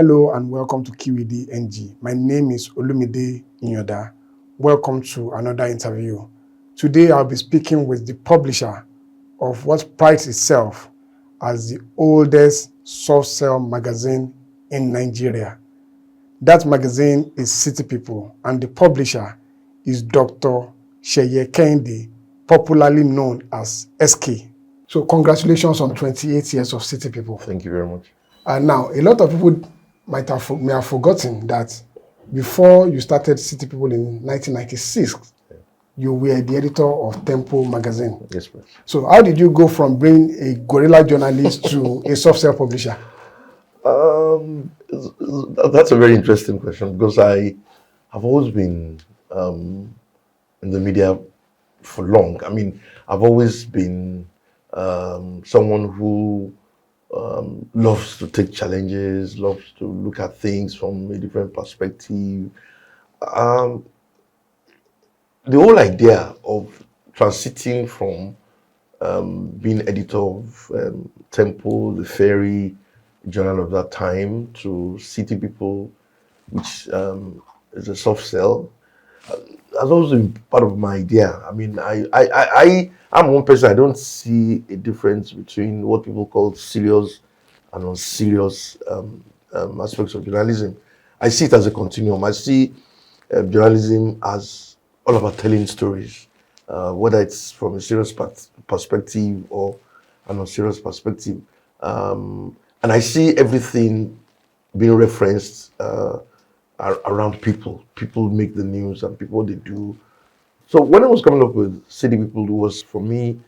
Hello and welcome to QED NG. My name is Olumide Inyoda. Welcome to another interview. Today I'll be speaking with the publisher of what prides itself as the oldest soft cell magazine in Nigeria. That magazine is City People, and the publisher is Dr. Seye Kehinde, popularly known as SK. So congratulations on 28 years of City People. Thank you very much. And now, a lot of people may have forgotten that before you started City People in 1996, you were the editor of Tempo magazine. Yes, please. So how did you go from being a guerrilla journalist to a soft cell publisher? That's a very interesting question because I have always been in the media for long. I mean, I've always been someone who loves to take challenges, loves to look at things from a different perspective. The whole idea of transiting from being editor of Tempo, the Fairy journal of that time, to City People, which is a soft cell, has always been part of my idea. I mean, I'm one person, I don't see a difference between what people call serious and unserious aspects of journalism. I see it as a continuum. I see journalism as all about telling stories, whether it's from a serious perspective or an unserious perspective. And I see everything being referenced around people. People make the news and people they do. So when I was coming up with City People, it was for me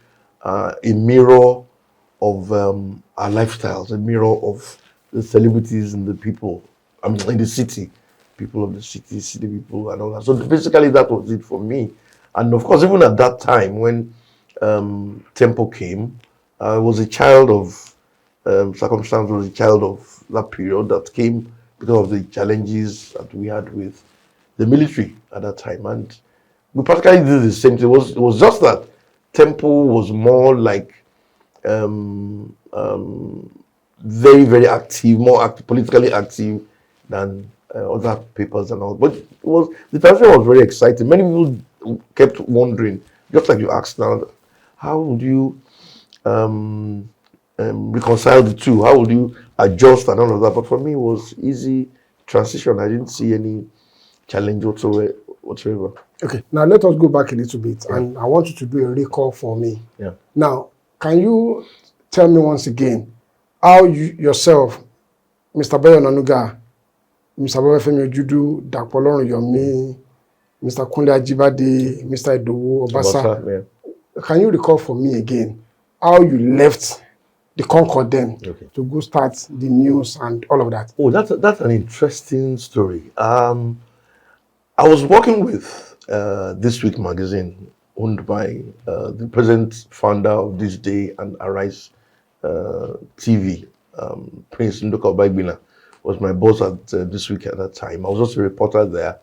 a mirror of our lifestyles, a mirror of the celebrities and the people, I mean, in the city, people of the city, city people and all that. So basically that was it for me. And of course, even at that time when Tempo came, I was a child of circumstance, was a child of that period that came because of the challenges that we had with the military at that time. And we practically did the same thing. It was just that Tempo was more like very, very active, more politically active than other papers and all. But the transition was very exciting. Many people kept wondering, just like you asked now, how would you reconcile the two? How would you adjust and all of that? But for me, it was easy transition. I didn't see any challenge whatsoever. Okay, now let us go back a little bit, and I want you to do a recall for me. Yeah. Now, can you tell me once again how you yourself, Mr. Bayo Onanuga, Mr. Babafemi Ojudu, Dakpolorun Yomi, Mr. Kunle Ajibade, Mr. Idowu Obasa, can you recall for me again how you left the Concord then to go start the news and all of that? Oh, that's an interesting story. I was working with This Week magazine, owned by the present founder of This Day and Arise TV, Prince Nduka Bagbina, was my boss at This Week at that time. I was also a reporter there,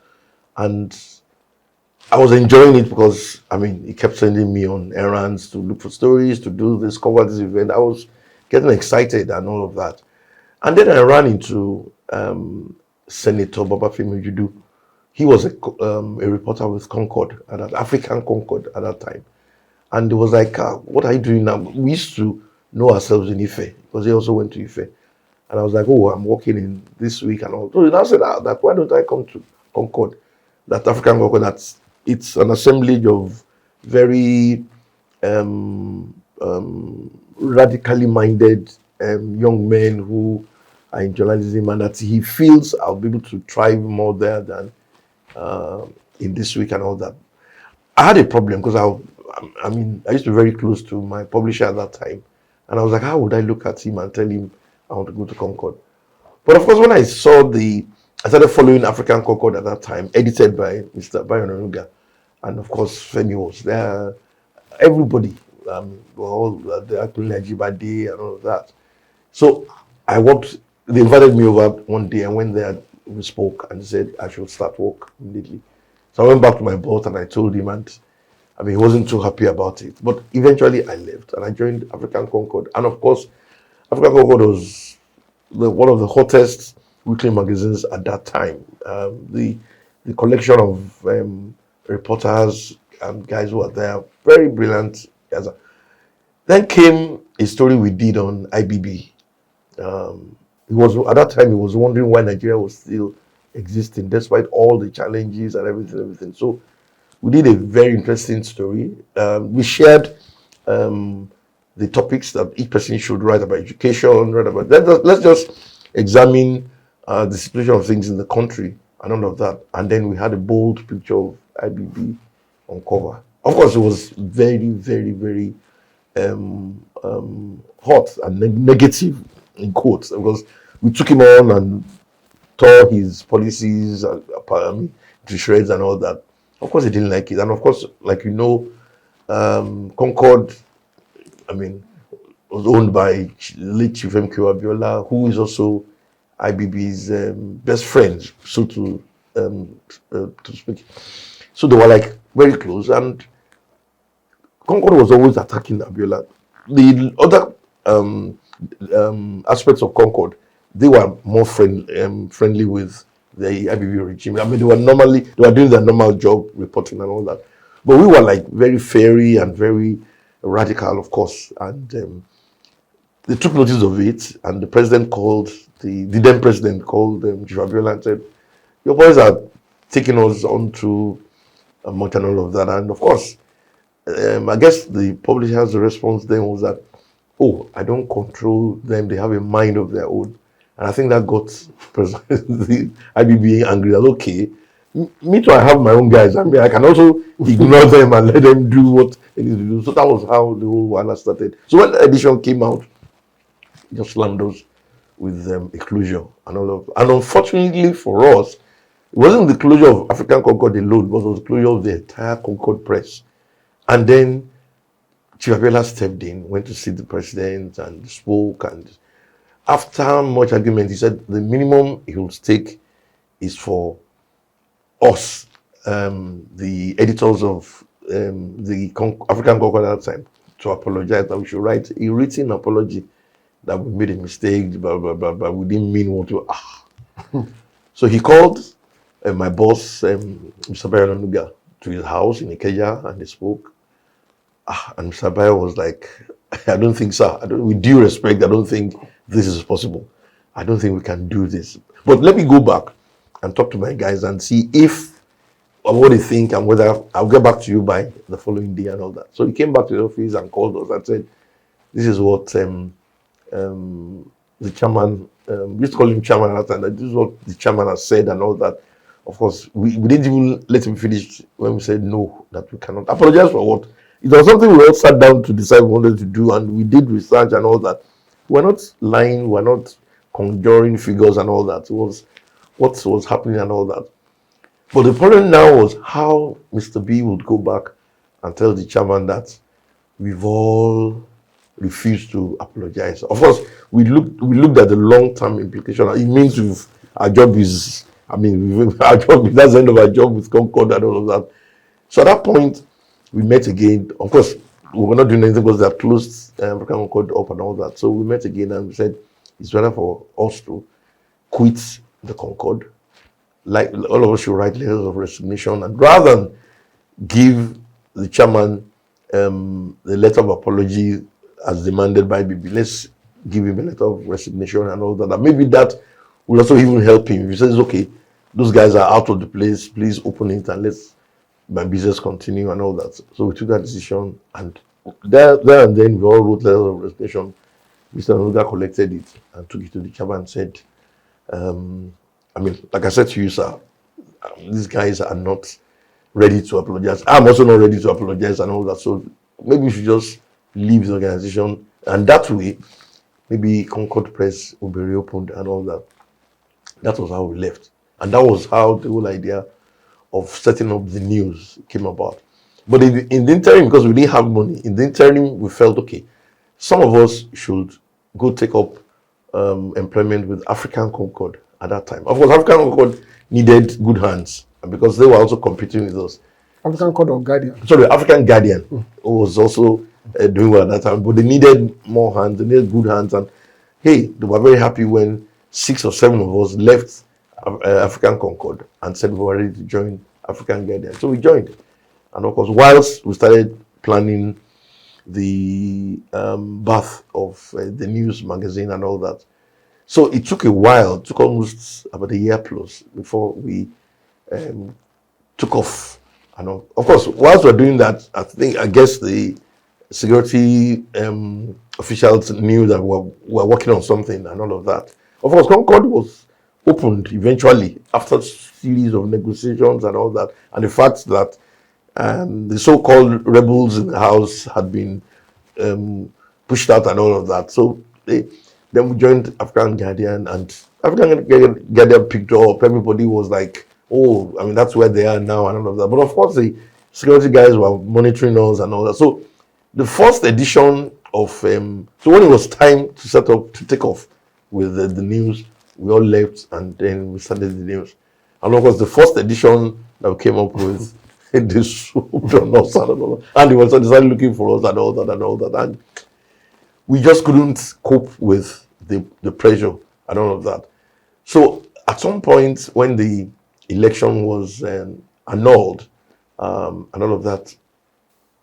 and I was enjoying it because, I mean, he kept sending me on errands to look for stories, to do this, cover this event. I was getting excited and all of that. And then I ran into Senator Babafemi Ojudu. He was a reporter with Concord, African Concord at that time. And he was like, what are you doing now? We used to know ourselves in Ife, because he also went to Ife. And I was like, oh, I'm working in This Week and all. So he now said, that why don't I come to Concord? That African Concord, it's an assemblage of very radically minded young men who are in journalism, and that he feels I'll be able to thrive more there than in This Week and all that. I had a problem because I used to be very close to my publisher at that time, and I was like, how would I look at him and tell him I want to go to Concord? But of course, when I started following African Concord at that time, edited by Mr. Bayo Onanuga, and of course Femi was there. Everybody, all the Akunle Ajibade and all of that. So they invited me over one day. I went there, we spoke, and he said I should start work immediately. So I went back to my boss and I told him, and I mean, he wasn't too happy about it. But eventually I left and I joined African Concord. And of course, African Concord was one of the hottest weekly magazines at that time. The collection of reporters and guys who were there, very brilliant guys. Then came a story we did on IBB. He was at that time he was wondering why Nigeria was still existing despite all the challenges and everything. So we did a very interesting story. We shared the topics that each person should write about education, write about. Let's just examine the situation of things in the country and all of that. And then we had a bold picture of IBB on cover. Of course, it was very, very, very hot and negative in quotes because we took him on and tore his policies to shreds and all that. Of course, he didn't like it, and of course, like Concord, was owned by late Chief M.K. Abiola, who is also IBB's best friend, so to speak. So they were like very close, and Concord was always attacking Abiola. The other aspects of Concord, they were more friendly with the IBB regime. They were doing their normal job, reporting and all that. But we were like very fiery and very radical, of course. And they took notice of it, and the president called, the then president called Chief Abiola and said, your boys are taking us on to a month and all of that. And of course, I guess the publisher's response then was that, oh, I don't control them, they have a mind of their own. And I think that got the IBB angry. That, okay, me too, I have my own guys. I can also ignore them and let them do what they need to do. So that was how the whole one started. So when the edition came out, it just slammed us with a closure and all of. And unfortunately for us, it wasn't the closure of African Concord alone, but it was the closure of the entire Concord press. And then Chief Abiola stepped in, went to see the president and spoke. And after much argument, he said the minimum he would take is for us, the editors of the African Concord at that time, to apologize, that we should write a written apology that we made a mistake, but we didn't mean what to. So he called my boss, Mr. Bayo Onanuga, to his house in Ikeja, and they spoke. And Mr. Bayo was like, I don't think, sir, with due respect, I don't think this is possible. I don't think we can do this. But let me go back and talk to my guys and see if what they think and whether I'll get back to you by the following day and all that. So he came back to the office and called us and said, this is what the chairman, we used to call him chairman at that time, this is what the chairman has said and all that. Of course, we didn't even let him finish when we said no, that we cannot. Apologize for what? It was something we all sat down to decide we wanted to do, and we did research and all that. We're not lying, we're not conjuring figures and all that. It was what was happening and all that. But the problem now was how Mr. B would go back and tell the chairman that we've all refused to apologize. Of course, we looked at the long-term implication. It means our job is, our job, that's the end of our job with Concord and all of that. So at that point, we met again. Of course, we were not doing anything because they had closed African Concord up and all that. So we met again and we said, it's better for us to quit the Concord. Like all of us should write letters of resignation, and rather than give the chairman the letter of apology as demanded by BB, let's give him a letter of resignation and all that. And maybe that will also even help him. If he says, okay, those guys are out of the place, please open it and let's my business continue and all that. So we took that decision, and there and then we all wrote letters of resignation. Mr. Onanuga collected it and took it to the chairman and said, like I said to you, sir, these guys are not ready to apologize. I'm also not ready to apologize and all that. So maybe we should just leave the organization, and that way, maybe Concord Press will be reopened and all that. That was how we left, and that was how the whole idea of setting up the news came about. But in the interim, because we didn't have money, in the interim, we felt, okay, some of us should go take up employment with African Concord at that time. Of course, African Concord needed good hands because they were also competing with us. African Concord or Guardian? Sorry, African Guardian was also doing well at that time, but they needed more hands, they needed good hands. And hey, they were very happy when 6 or 7 of us left African Concord and said we were ready to join African Guardian. So we joined. And of course, whilst we started planning the birth of the news magazine and all that. So it took a while, it took almost about a year plus before we took off. And of course, whilst we're doing that, I guess the security officials knew that we're working on something and all of that. Of course, Concord was opened eventually after a series of negotiations and all that, and the fact that the so-called rebels in the house had been pushed out and all of that. So then we joined African Guardian, and African Guardian picked up. Everybody was like, oh, I mean, that's where they are now and all of that. But of course, the security guys were monitoring us and all that. So the first edition of, so when it was time to set up, to take off with the news, we all left and then we started the news. And of course, the first edition that we came up with, they swooped on us and all that. And they were started looking for us and all that and all that. And we just couldn't cope with the pressure and all of that. So at some point when the election was annulled and all of that,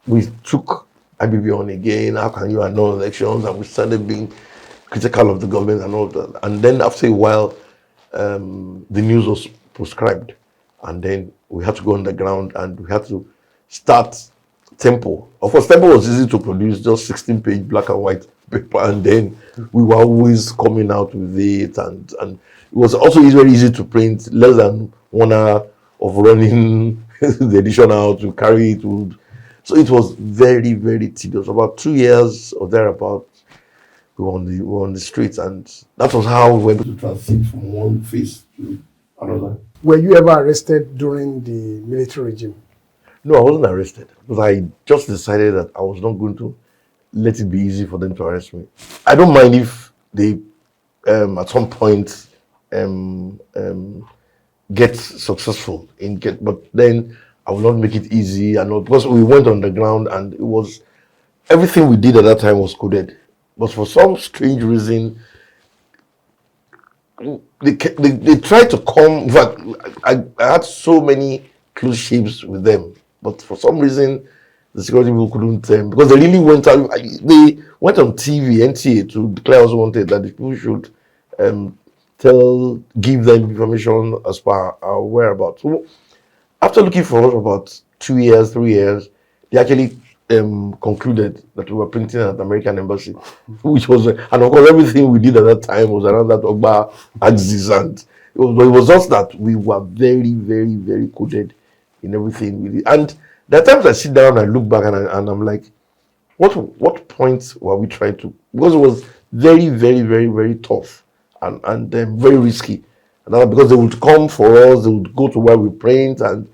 we took IBB on again. How can you annul elections? And we started being critical of the government and all that. And then after a while, the news was proscribed. And then we had to go on the ground and we had to start Tempo. Of course, Tempo was easy to produce, just 16-page black and white paper. And then we were always coming out with it. And it was also very easy to print, less than 1 hour of running the edition out to carry it. So it was very, very tedious. About 2 years or thereabout, we were on the streets, and that was how we were able to transit from one phase to another. Were you ever arrested during the military regime? No, I wasn't arrested, because I just decided that I was not going to let it be easy for them to arrest me. I don't mind if they, at some point, get successful but then I will not make it easy, and because we went on the ground and it was everything we did at that time was coded. But for some strange reason, they tried to come. In fact, I had so many close shaves with them, but for some reason, the security people couldn't, because they really went out. They went on TV, NTA, to declare us wanted, that the people should give them information as per our whereabouts. So after looking for us about 2 years, 3 years, they actually concluded that we were printing at the American embassy, which was, and of course everything we did at that time was around that Ogba axis, and it was just that we were very, very, very coded in everything we did. And there are times I sit down and I look back and I'm like, what point were we trying to? Because it was very, very, very, very tough and very risky. And because they would come for us, they would go to where we print, and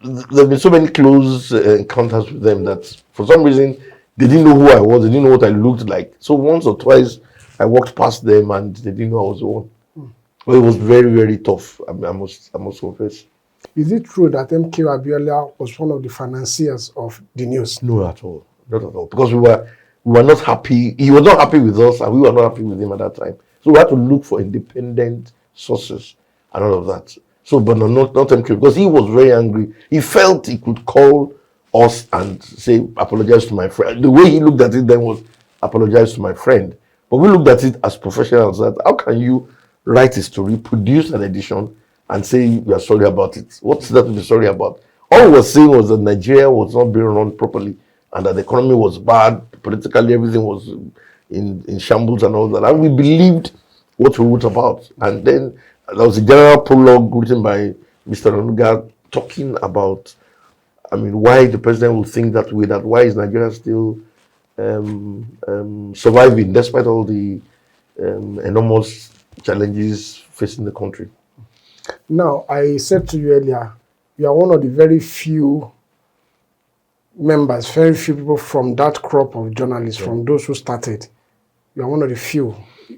there have been so many close encounters with them that for some reason they didn't know who I was, they didn't know what I looked like. So once or twice I walked past them and they didn't know I was the one. But it was very, very tough, I must confess. Is it true that MK Abiola was one of the financiers of the news? No, at all. Not at all. Because we were not happy. He was not happy with us and we were not happy with him at that time. So we had to look for independent sources and all of that. So, but not MK, because he was very angry. He felt he could call us and say, apologize to my friend. The way he looked at it then was, apologize to my friend. But we looked at it as professionals, that how can you write a story, produce an edition, and say you are sorry about it? What's that to be sorry about? All we were saying was that Nigeria was not being run properly, and that the economy was bad, politically everything was in shambles and all that. And we believed what we wrote about. And then there was a general prologue written by Mr. Onanuga talking about, why the president would think that way, that why is Nigeria still surviving despite all the enormous challenges facing the country. Now, I said to you earlier, you are one of the very few members, very few people from that crop of journalists, from those who started. You are one of the few,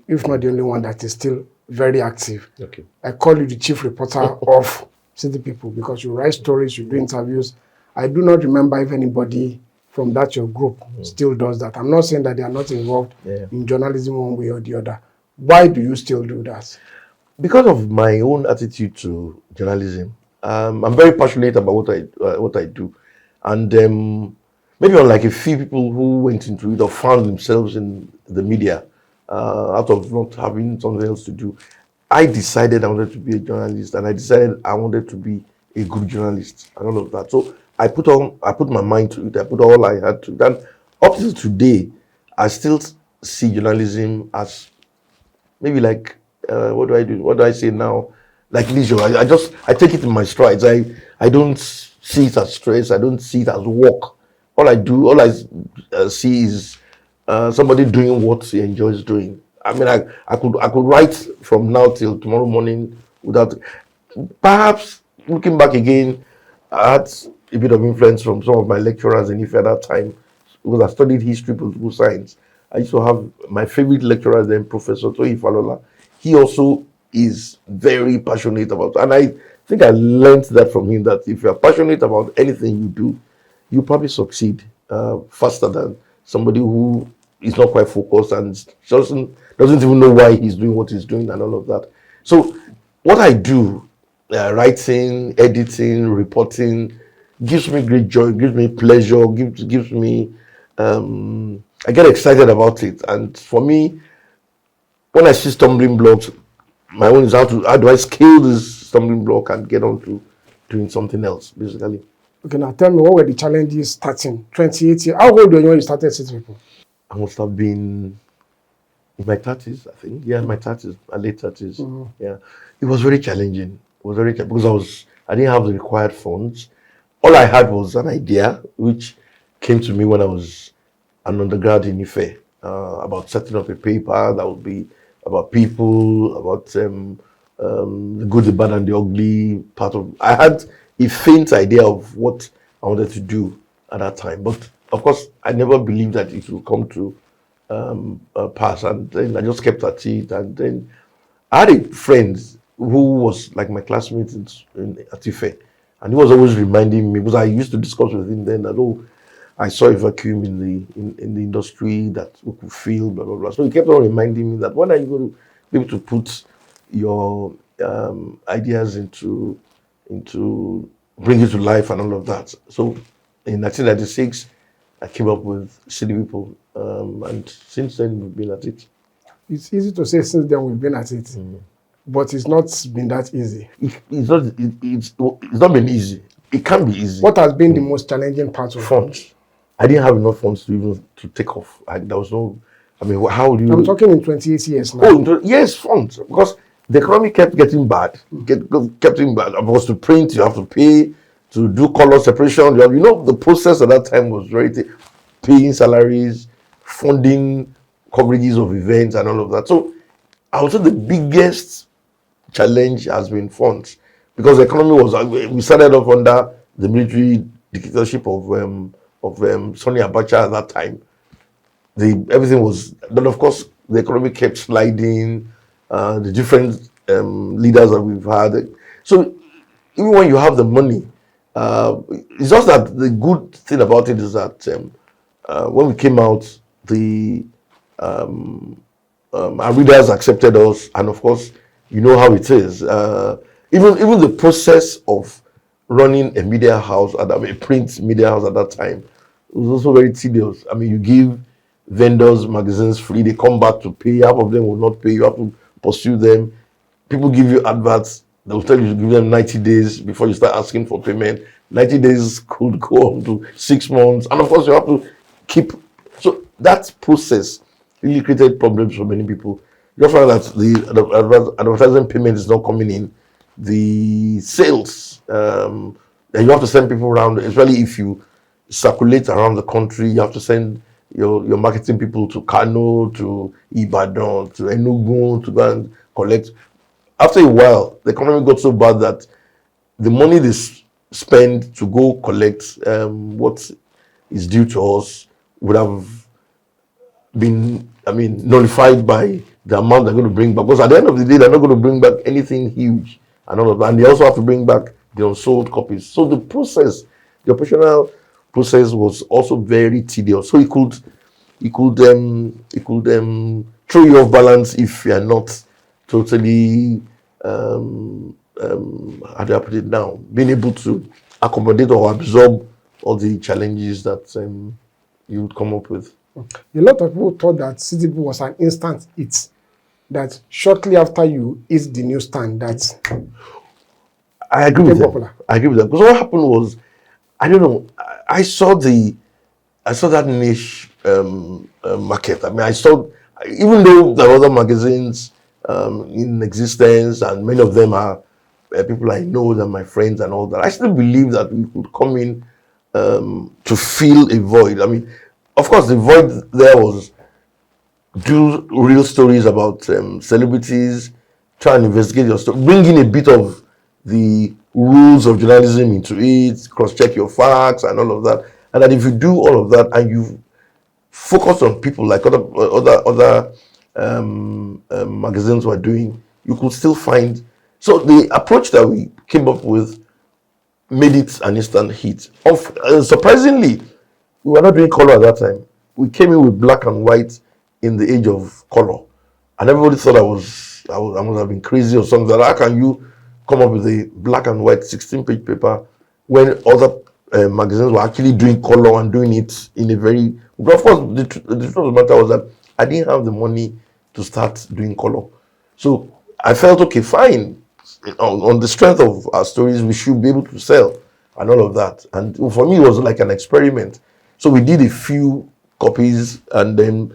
if not the only one, that is still very active. Okay. I call you the chief reporter of City People, because you write stories, you do interviews. I do not remember if anybody from that your group still does that. I'm not saying that they are not involved in journalism one way or the other, Why do you still do that? Because of my own attitude to journalism. I'm very passionate about what I do, and maybe unlike a few people who went into it or found themselves in the media out of not having something else to do, I decided I wanted to be a journalist, and I decided I wanted to be a good journalist and all of that. So I put my mind to it. I put all I had to. Then up to today, I still see journalism as maybe like what do I do? What do I say now? Like leisure. I take it in my strides. I don't see it as stress. I don't see it as work. All I see is somebody doing what he enjoys doing. I mean, I could write from now till tomorrow morning without. Perhaps looking back again, I had a bit of influence from some of my lecturers in Ife at that time because I studied history, political science. I used to have my favorite lecturer then, Professor Toyi Falola. He also is very passionate about, and I think I learned that from him that if you're passionate about anything you do, you probably succeed faster than somebody who is not quite focused and doesn't even know why he's doing what he's doing and all of that. So what I do, writing, editing, reporting, gives me great joy, gives me pleasure, gives me I get excited about it. And for me, when I see stumbling blocks, my own is how do I scale this stumbling block and get on to doing something else, basically. Okay, now tell me, what were the challenges starting 2018? How old were you when you started City People? I must have been in my 30s, I think. Yeah, my 30s, my late 30s. Yeah. It was very challenging. It was very because I didn't have the required funds. All I had was an idea, which came to me when I was an undergrad in Ife, about setting up a paper that would be about people, about the good, the bad, and the ugly part of. I had a faint idea of what I wanted to do at that time, but of course, I never believed that it would come to pass, and then I just kept at it, and then I had a friend who was like my classmate at Ife, and he was always reminding me because I used to discuss with him then that I saw a vacuum in the industry that we could fill, blah blah blah. So he kept on reminding me that when are you going to be able to put your ideas into bring it to life and all of that. So in 1996, I came up with City People, and since then we've been at it. It's easy to say since then we've been at it, but it's not been that easy. It's not been easy. It can be easy. What has been the most challenging part of Funds. I didn't have enough funds to even to take off. There was no. I mean, how do you? I'm talking in 28 years now. Oh, yes, funds, because the economy kept getting bad. Kept getting bad. Because to print, you have to pay. To do color separation, the process at that time was paying salaries, funding coverages of events, and all of that. So I would say the biggest challenge has been funds, because the economy we started off under the military dictatorship of Sonny Abacha at that time. Everything was, then of course the economy kept sliding. The different leaders that we've had. So even when you have the money, it's just that the good thing about it is that when we came out, our readers accepted us, and of course, you know how it is. Even the process of running a media house, a print media house at that time, was also very tedious. I mean, you give vendors magazines free, they come back to pay. Half of them will not pay. You have to pursue them. People give you adverts. They'll tell you to give them 90 days before you start asking for payment. 90 days could go on to 6 months. And of course, you have to keep. So that process really created problems for many people. You find that the advertising payment is not coming in. The sales, then you have to send people around, especially if you circulate around the country. You have to send your marketing people to Kano, to Ibadan, to Enugu to go and collect. After a while, the economy got so bad that the money they spend to go collect what is due to us would have been, nullified by the amount they're going to bring back. Because at the end of the day, they're not going to bring back anything huge and all of that. And they also have to bring back the unsold copies. So the operational process was also very tedious. So throw you off balance if you are not totally how do I put it now? Being able to accommodate or absorb all the challenges that you would come up with. A lot of people thought that City People was an instant hit, that shortly after you eat the news stand, that I agree with became them. popular. I agree with them. Because what happened was, I don't know, I saw that niche market. I mean, I saw, even though there were other magazines in existence, and many of them are people I know, and my friends and all that, I still believe that we could come in to fill a void. I mean, of course, the void there was do real stories about celebrities, try and investigate your story, bring in a bit of the rules of journalism into it, cross-check your facts and all of that. And that if you do all of that and you focus on people like other magazines were doing, you could still find. So the approach that we came up with made it an instant hit. Surprisingly, we were not doing color at that time. We came in with black and white in the age of color, and everybody thought I must have been crazy or something. How can you come up with a black and white 16-page paper when other magazines were actually doing color and doing it in a very. But of course, the truth of the matter was that I didn't have the money to start doing color, so I felt okay, fine. On the strength of our stories, we should be able to sell and all of that. And for me, it was like an experiment. So we did a few copies, and then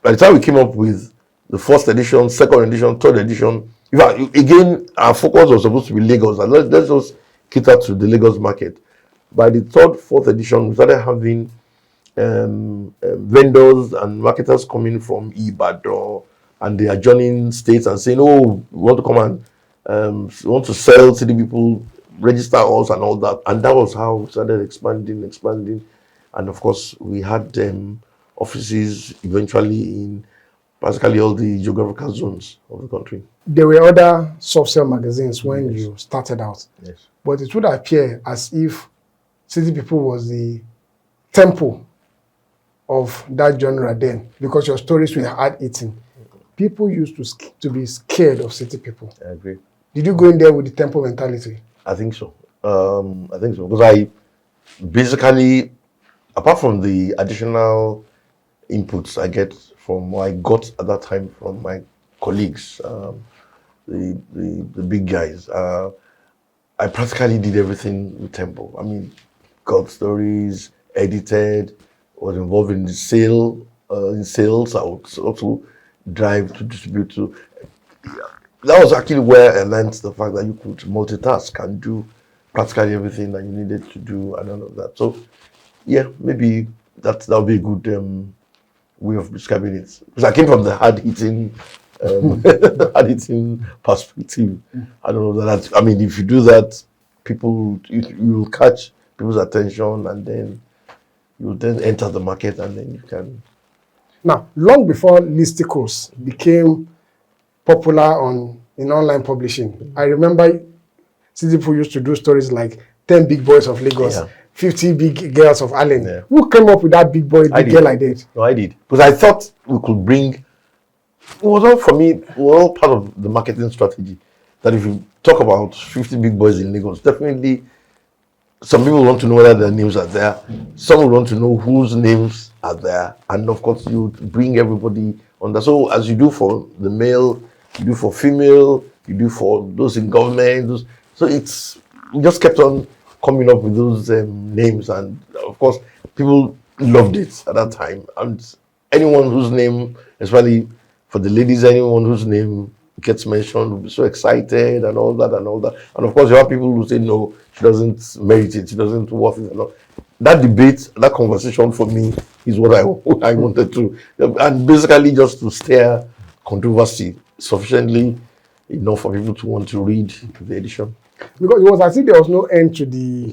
by the time we came up with the first edition, second edition, third edition, in fact, again, our focus was supposed to be Lagos, and let's just cater to the Lagos market. By the third, fourth edition, we started having vendors and marketers coming from Ibadan and the adjoining states and saying, "Oh, we want to come and we want to sell city people, register us and all that." And that was how we started expanding. And of course, we had offices eventually in practically all the geographical zones of the country. There were other soft sell magazines when you started out, Yes. but it would appear as if City People was the temple of that genre then, because your stories were hard-hitting. People used to be scared of City People. I agree. Did you go in there with the temple mentality? I think so. Because I basically, apart from the additional inputs I get from, or I got at that time from my colleagues, the big guys, I practically did everything with tempo. I mean, got stories, edited, was involved in the sales. I would also drive to distribute to. That was actually where I learned the fact that you could multitask and do practically everything that you needed to do and all of that. So, yeah, maybe that would be a good way of describing it. Because I came from the hard-hitting perspective. I don't know that. I mean, if you do that, you will catch people's attention, and then you then enter the market, and then you can. Now, long before listicles became popular in online publishing, I remember City People used to do stories like 10 big boys of Lagos, 50 big girls of Allen. Yeah. Who came up with that big girl idea? No, I did. Because I thought we could bring. It was all for me, it was all part of the marketing strategy. That if you talk about 50 big boys in Lagos, definitely some people want to know whether their names are there. Some will want to know whose names are there. And of course, you bring everybody on that. So as you do for the male, you do for female, you do for those in government. So we just kept on coming up with those names. And of course, people loved it at that time. And anyone whose name, especially for the ladies, anyone whose name gets mentioned will be so excited and all that. And of course, you have people who say, no, she doesn't merit it, she doesn't worth it. And all. That debate, that conversation for me is what I wanted to. And basically just to stir controversy sufficiently enough for people to want to read the edition. Because it was as if there was no end to the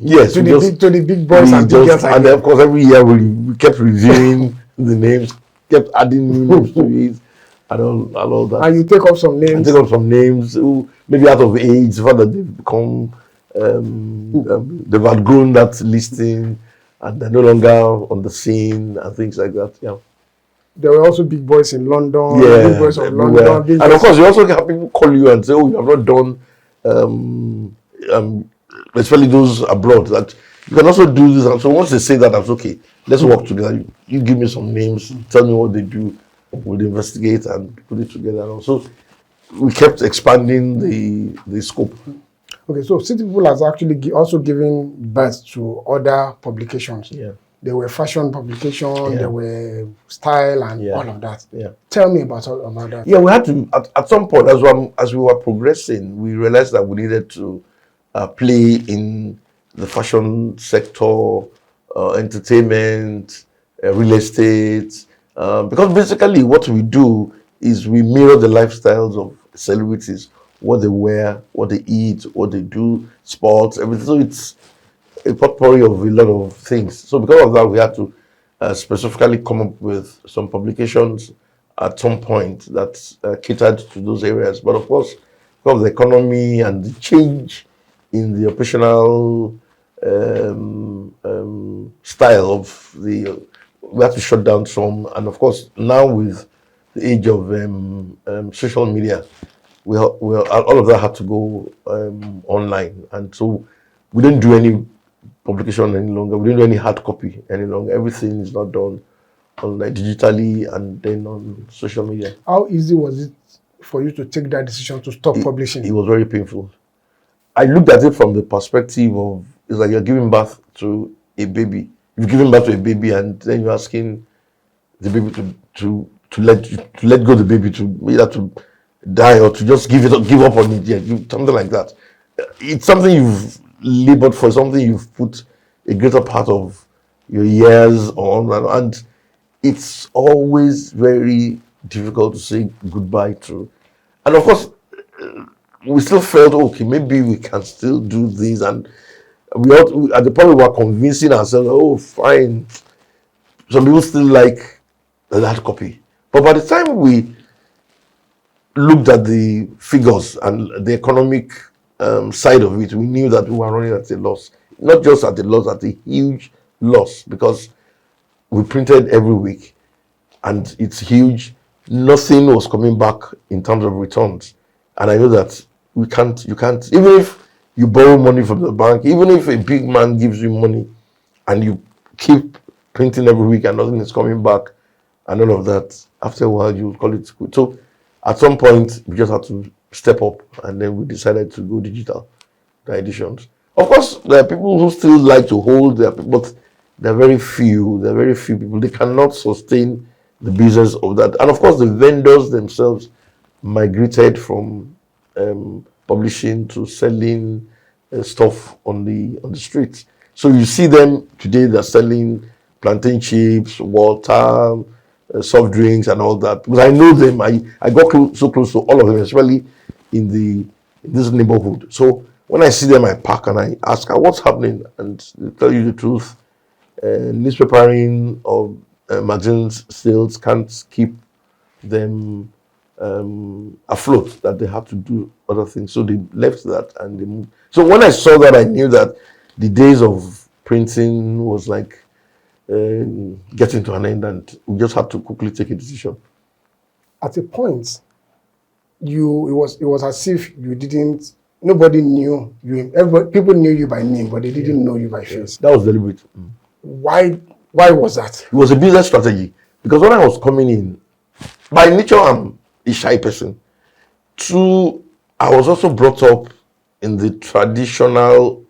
big boys and big girls. And then of course every year we kept reviewing the names, kept adding new names to it. And all that. And you take up some names. I take up some names who maybe out of age, the fact that they've become, they've outgrown that listing and they're no longer on the scene and things like that. Yeah. there were also big boys in London, big Yeah, boys of everywhere. London, big And of boys. course, you also have people call you and say, "Oh, you have not done," um, um, especially those abroad. That you can also do this. And so once they say that, that's okay. Let's work together. You give me some names, tell me what they do. We'll investigate and put it together. And also, we kept expanding the scope. Okay, so City People has actually also given birth to other publications. Yeah. There were fashion publications, Yeah. there were style and Yeah. all of that. Yeah. Tell me about that. Yeah, we had to at some point as we were progressing, we realized that we needed to play in the fashion sector, entertainment, real estate, because basically what we do is we mirror the lifestyles of celebrities, what they wear, what they eat, what they do, sports, everything. So it's a potpourri of a lot of things. So because of that, we had to specifically come up with some publications at some point that catered to those areas. But of course, because of the economy and the change in the operational style of we had to shut down some. And of course, now with the age of social media, all of that had to go online. And so we didn't do any publication any longer. We didn't do any hard copy any longer. Everything is not done online digitally and then on social media. How easy was it for you to take that decision to stop publishing? It was very painful. I looked at it from the perspective of it's like you're giving birth to a baby. You've given birth to a baby and then you're asking the baby to let go of the baby, to either to die or to just give up on it. Yeah, something like that. It's something you've labored for, something you've put a greater part of your years on, and it's always very difficult to say goodbye to. And of course, we still felt okay, maybe we can still do this, and we at the point we were convincing ourselves, oh, fine. Some people still like the hard copy, but by the time we looked at the figures and the economic side of it, we knew that we were running at a loss. Not just at a loss, at a huge loss, because we printed every week and it's huge. Nothing was coming back in terms of returns. And I know that you can't, even if you borrow money from the bank, even if a big man gives you money and you keep printing every week and nothing is coming back and all of that, after a while you call it good. So at some point, we just had to step up, and then we decided to go digital, the editions. Of course, there are people who still like to hold their, but there are very few. There are very few people. They cannot sustain the business of that. And of course, the vendors themselves migrated from publishing to selling stuff on the streets. So you see them today. They're selling plantain chips, water, soft drinks and all that, because I know them. I got so close to all of them, especially in this neighborhood. So when I see them, I park and I ask her what's happening, and they tell you the truth. Newspapering or magazines sales can't keep them afloat, that they have to do other things. So they left that and they moved. So when I saw that, I knew that the days of printing was like getting to an end, and we just had to quickly take a decision. At a point, it was as if you didn't. Nobody knew you. People knew you by name, but they didn't know you by face. That was deliberate. Why was that? It was a business strategy, because when I was coming in, by nature I'm a shy person. Two, I was also brought up in the traditional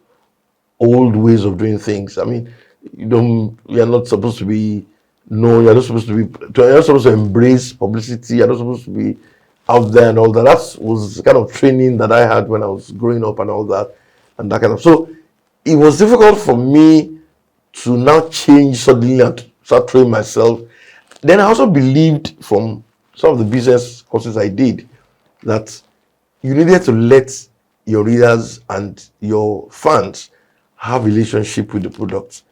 old ways of doing things. I mean, you're not supposed to be known, you're not supposed to embrace publicity, you're not supposed to be out there and all that. That was the kind of training that I had when I was growing up and all that, and that kind of. So it was difficult for me to now change suddenly and start training myself. Then I also believed from some of the business courses I did that you needed to let your readers and your fans have relationship with the product.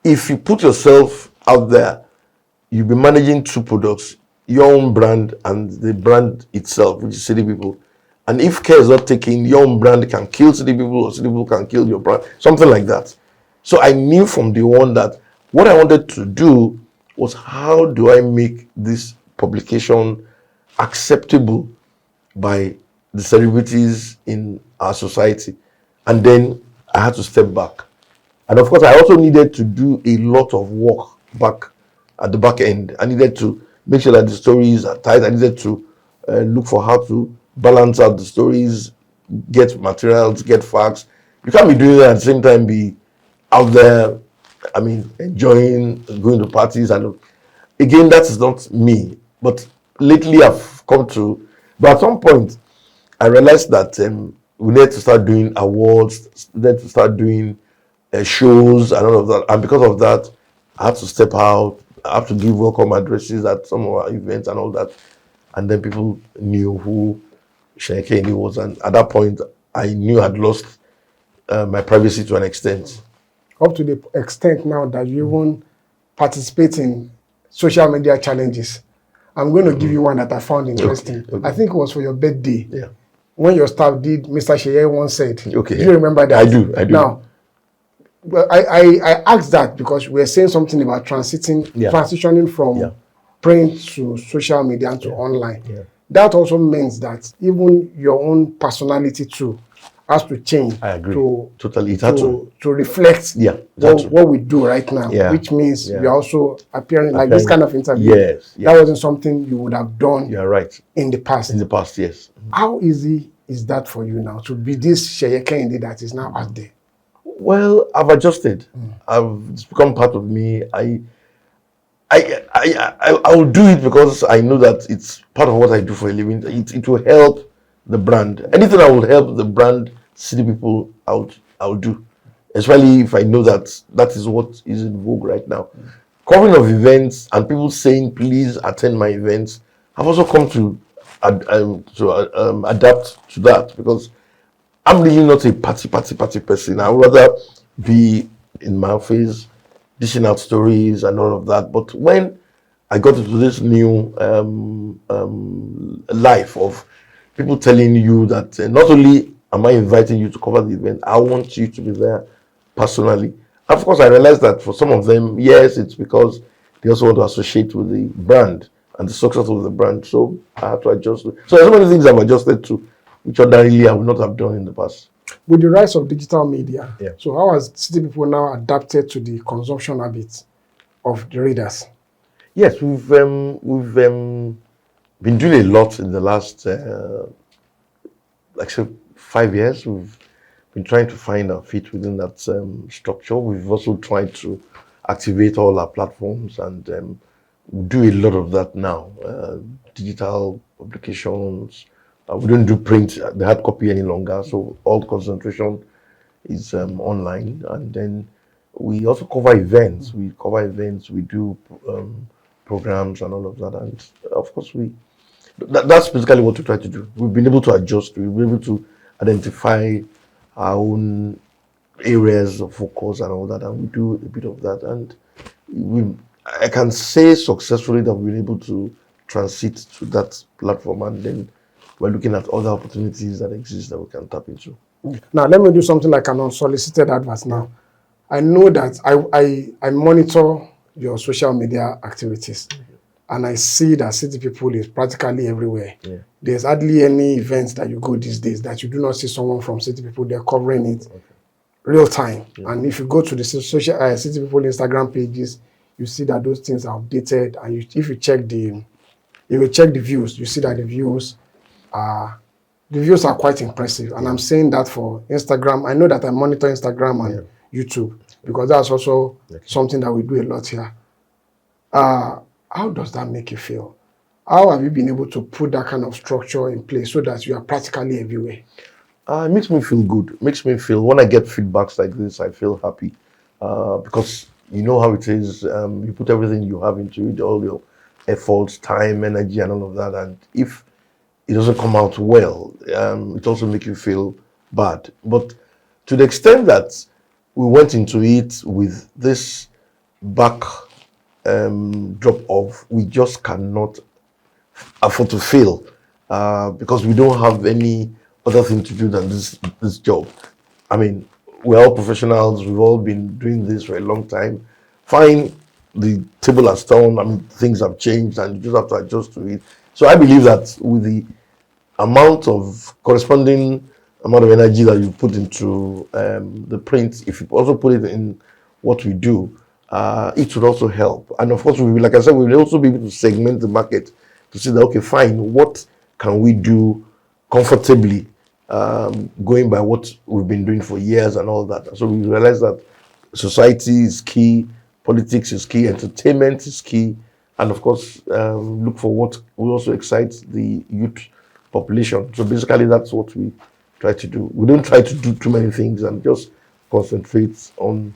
If you put yourself out there, you'll be managing two products, your own brand and the brand itself, which is City People. And if care is not taken, your own brand can kill City People, or City People can kill your brand, something like that. So I knew from day one that what I wanted to do was how do I make this publication acceptable by the celebrities in our society? And then I had to step back. And of course, I also needed to do a lot of work back at the back end. I needed to make sure that the stories are tight. I needed to look for how to balance out the stories, get materials, get facts. You can't be doing that at the same time, be out there, I mean, enjoying, going to parties. And again, that is not me. But lately, I've come to, but at some point, I realized that we need to start doing awards, we need to start doing shows and all of that. And because of that, I had to step out. I have to give welcome addresses at some of our events and all that. And then people knew who Seye Kehinde was. And at that point, I knew I'd lost my privacy to an extent. Up to the extent now that you even participate in social media challenges. I'm going to give you one that I found interesting. Okay. I think it was for your birthday. Yeah. When your staff did, Mr. Seye once said. Okay. Do you remember that? I do. Now, well, I asked that because we were saying something about transitioning from print to social media and to online. Yeah. That also means that even your own personality too has to change. I agree. Totally. It had to reflect what we do right now, which means you're also appearing like this kind of interview. Yes. That wasn't something you would have done. You're right. In the past. In the past, yes. How easy is that for you now to be this Seye Kehinde that is now out there? Well, I've adjusted. It's become part of me. I will do it because I know that it's part of what I do for a living. It will help the brand. Anything that will help the brand see the people out, I'll do. Especially if I know that that is what is in vogue right now. Covering of events and people saying, please attend my events. I've also come to adapt to that because I'm really not a party person. I would rather be in my office, dishing out stories and all of that. But when I got into this new life of people telling you that not only am I inviting you to cover the event, I want you to be there personally. Of course, I realized that for some of them, yes, it's because they also want to associate with the brand and the success of the brand. So I have to adjust. So there's so many things I've adjusted to, which ordinarily I would not have done in the past. With the rise of digital media, so how has city people now adapted to the consumption habits of the readers? Yes, we've been doing a lot in the last, like say, 5 years. We've been trying to find our feet within that structure. We've also tried to activate all our platforms and we do a lot of that now. Digital publications. We don't do print, the hard copy any longer, so all concentration is online. And then we also cover events. We do programs and all of that. And of course, that's basically what we try to do. We've been able to adjust, we've been able to identify our own areas of focus and all that, and we do a bit of that. And I can say successfully that we've been able to transit to that platform, and then we're looking at other opportunities that exist that we can tap into. Now, let me do something like an unsolicited advert now. I know that I monitor your social media activities, and I see that City People is practically everywhere. There's hardly any events that you go these days that you do not see someone from City People. They're covering it real time. And if you go to the social City People Instagram pages, you see that those things are updated. And if you check the views, you see that the views are quite impressive. And I'm saying that for Instagram. I know that I monitor Instagram and YouTube because that's also something that we do a lot here. How does that make you feel? How have you been able to put that kind of structure in place so that you are practically everywhere? It makes me feel good. It makes me feel, when I get feedbacks like this, I feel happy. Because you know how it is. You put everything you have into it, all your efforts, time, energy, and all of that. And if it doesn't come out well, it also makes you feel bad. But to the extent that we went into it with this back drop off, we just cannot afford to fail because we don't have any other thing to do than this job. I mean, we're all professionals. We've all been doing this for a long time. Fine, the table has turned. I mean, things have changed, and you just have to adjust to it. So I believe that with the amount of corresponding amount of energy that you put into the print, if you also put it in what we do, it would also help. And of course, we will, like I said, we will also be able to segment the market to see that, okay, fine, what can we do comfortably, going by what we've been doing for years and all that. So we realize that society is key, politics is key, entertainment is key, and of course, look for what will also excite the youth population. So basically, that's what we try to do. We don't try to do too many things and just concentrate on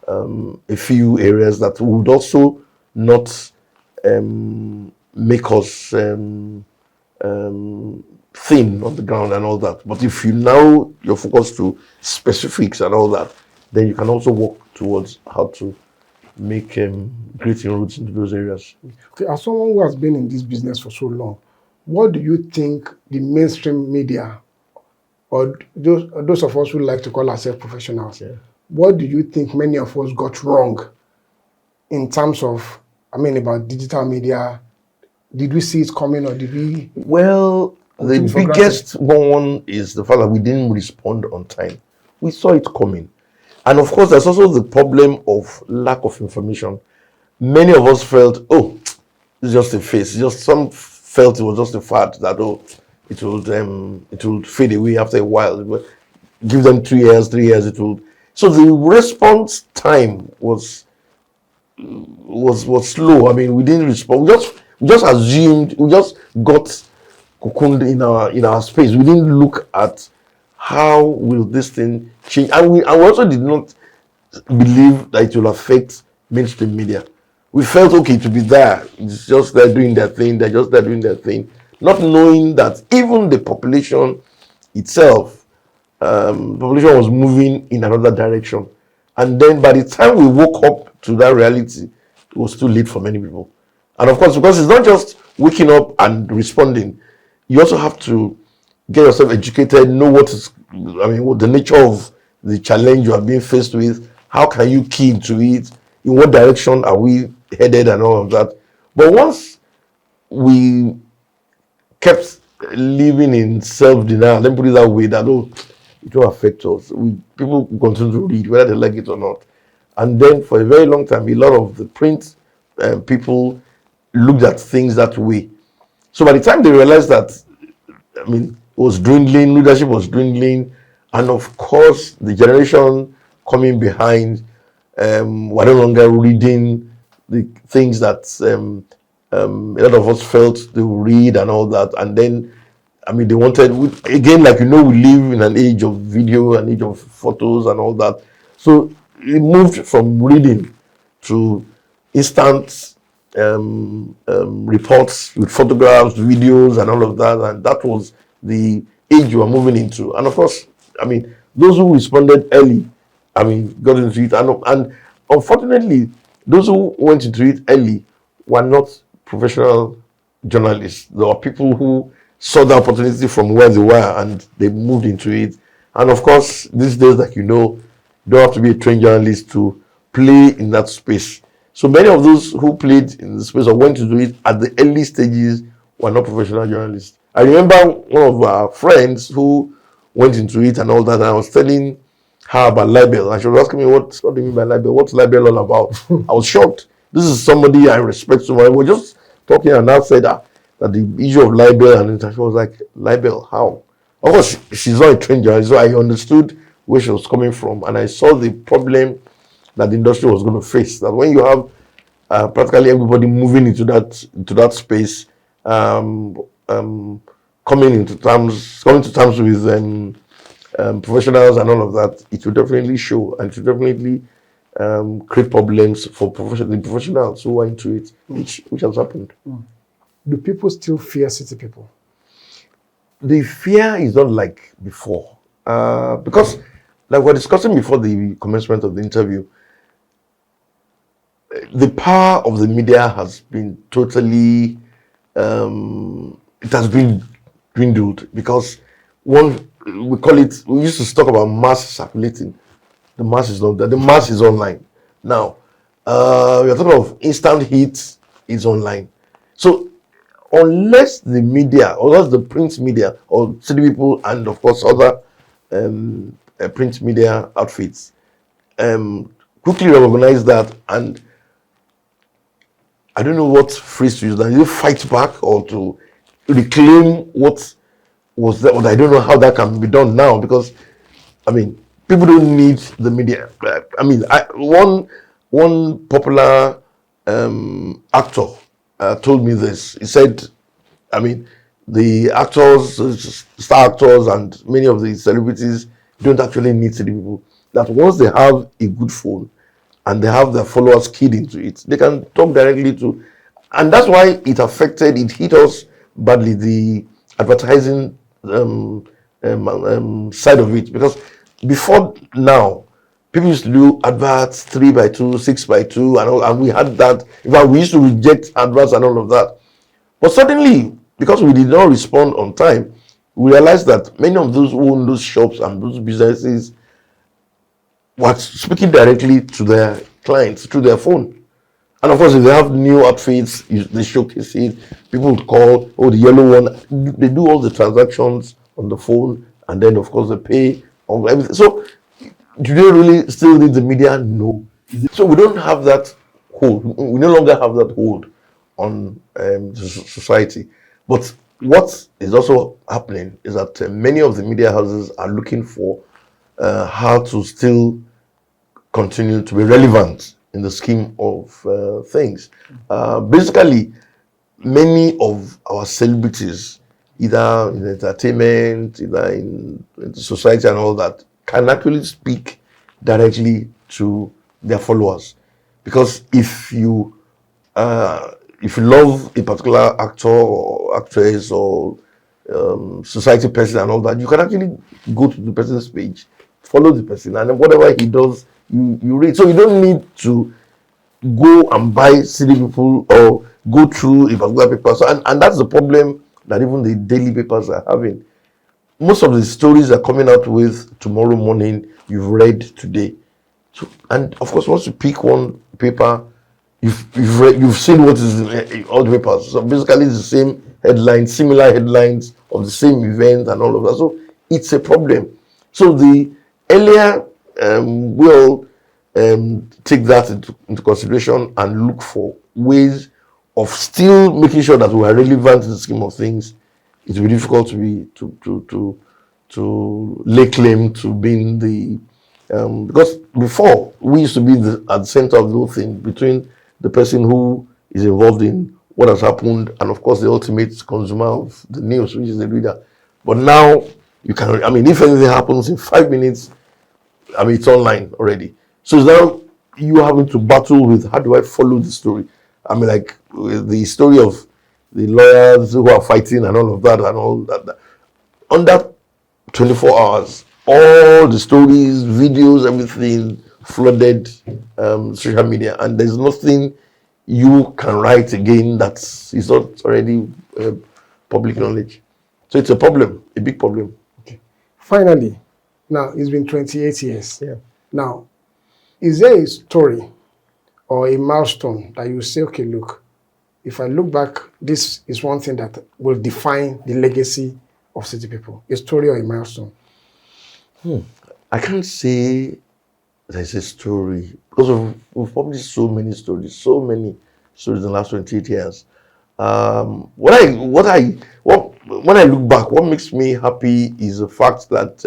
a few areas that would also not make us thin on the ground and all that. But if you now you're focused to specifics and all that, then you can also work towards how to make great inroads into those areas. Okay, as someone who has been in this business for so long, what do you think the mainstream media, or those of us who like to call ourselves professionals, what do you think many of us got wrong in terms of, about digital media? Did we see it coming, or did we? Well, the biggest one is the fact that we didn't respond on time. We saw it coming. And of course, there's also the problem of lack of information. Many of us felt, oh, it's just a phase. Some felt it was just a fad that, oh, it will fade away after a while. Give them 3 years, it will. So the response time was slow. I mean, we didn't respond. We just assumed. We just got cocooned in our space. We didn't look at how will this thing change, and we also did not believe that it will affect mainstream media. We felt okay to be there. It's just they're doing their thing. They're just there doing their thing, not knowing that even the population itself, population was moving in another direction. And then by the time we woke up to that reality, it was too late for many people. And of course, because it's not just waking up and responding, you also have to get yourself educated, know what the nature of the challenge you are being faced with, how can you key into it, in what direction are we headed and all of that. But once we kept living in self-denial, let me put it that way, that it will affect us. People continue to read, whether they like it or not. And then for a very long time, a lot of the print people looked at things that way. So by the time they realized that, it was dwindling, leadership was dwindling, and of course, the generation coming behind were no longer reading the things that a lot of us felt they would read and all that. And then, they wanted, again, we live in an age of video, an age of photos and all that. So it moved from reading to instant reports with photographs, videos, and all of that. And that was the age you were moving into. And of course, those who responded early, got into it. And unfortunately, those who went into it early were not professional journalists. There were people who saw the opportunity from where they were and they moved into it. And of course, these days, you don't have to be a trained journalist to play in that space. So many of those who played in the space or went to do it at the early stages were not professional journalists. I remember one of our friends who went into it and all that, and I was telling her about libel, and she was asking me, what do you mean by libel? What's libel all about? I was shocked. This is somebody I respect so much. We were just talking, and I said that the issue of libel, and she was like, libel, how? Of course, she's not a trained journalist, so I understood where she was coming from, and I saw the problem that the industry was going to face. That when you have practically everybody moving into that space, coming to terms with professionals and all of that, it will definitely show, and it will definitely create problems for the professionals who are into it, which has happened. Do people still fear city people? The fear is not like before, because like we were discussing before the commencement of the interview, the power of the media has been totally, it has been dwindled, because we used to talk about mass circulating. The mass is not there. The mass is online. Now, We're talking of instant hits is online. So unless the media, or unless the print media, or city people, and of course other print media outfits quickly recognize that, and I don't know what phrase to use. That you fight back or to reclaim what was that. But I don't know how that can be done now, because I mean, people don't need the media. I mean, one popular actor told me this. He said, I mean, the actors, star actors, and many of the celebrities don't actually need city people. That once they have a good phone and they have their followers keyed into it, they can talk directly to, and that's why it hit us badly, the advertising side of it, because before now, people used to do adverts 3x2, 6x2, and all, and we had that. In fact, we used to reject adverts and all of that. But suddenly, because we did not respond on time, we realized that many of those who own those shops and those businesses were speaking directly to their clients through their phone. And of course, if they have new outfits, they showcase it. People would call, oh, the yellow one. They do all the transactions on the phone, and then of course they pay on everything. So, do they really still need the media? No. So we don't have that hold. We no longer have that hold on society. But what is also happening is that many of the media houses are looking for how to still continue to be relevant in the scheme of things. Basically, many of our celebrities, either in entertainment, either in society and all that, can actually speak directly to their followers. Because if you love a particular actor or actress or society person and all that, you can actually go to the person's page, follow the person, and then whatever he does, you read. So you don't need to go and buy city people or go through a particular paper. So, and that's the problem that even the daily papers are having. Most of the stories are coming out with tomorrow morning, you've read today. So, and of course, once you pick one paper, you've seen what is in all the papers. So basically, it's the same headlines, similar headlines of the same event and all of that. So it's a problem. So the earlier we'll take that into consideration and look for ways of still making sure that we are relevant in the scheme of things. It will be difficult to lay claim to being the because before we used to be at the center of the whole thing, between the person who is involved in what has happened and of course the ultimate consumer of the news, which is the reader. But now you can, I mean, if anything happens in 5 minutes, I mean, it's online already. So now you having to battle with, how do I follow the story? I mean, like the story of the lawyers who are fighting and all of that and all that. Under 24 hours, all the stories, videos, everything flooded social media, and there's nothing you can write again that is not already public knowledge. So it's a problem, a big problem. Okay. Finally, now it's been 28 years. Yeah. Now, is there a story or a milestone that you say, okay, look, if I look back, this is one thing that will define the legacy of city people? A story or a milestone? I can't say there's a story, because we've published so many stories in the last 28 years. When I look back, what makes me happy is the fact that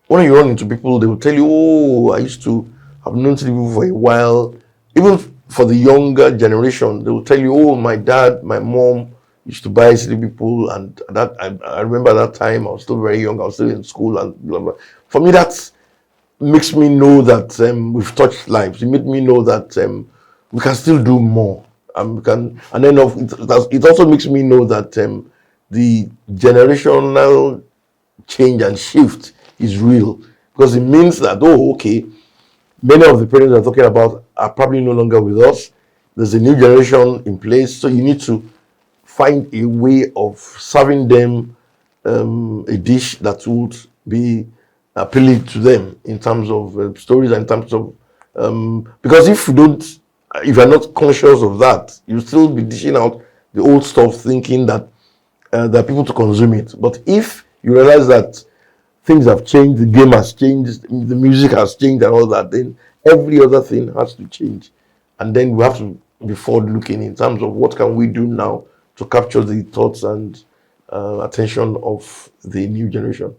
when you run into people, they will tell you, "Oh, I used to have known people for a while." Even for the younger generation, they will tell you, "Oh, my dad, my mom used to buy city people," and that I remember that time I was still very young, I was still in school, and blah blah. For me, that makes me know that we've touched lives. It made me know that we can still do more, and then it also makes me know that the generational change and shift is real, because it means that, oh, okay, many of the parents are talking about are probably no longer with us. There's a new generation in place, so you need to find a way of serving them a dish that would be appealing to them in terms of stories and in terms of Because if you're not conscious of that, you'll still be dishing out the old stuff, thinking that there are people to consume it. But if you realize that things have changed, the game has changed, the music has changed, and all that, then every other thing has to change. And then we have to be forward looking in terms of what can we do now to capture the thoughts and attention of the new generation.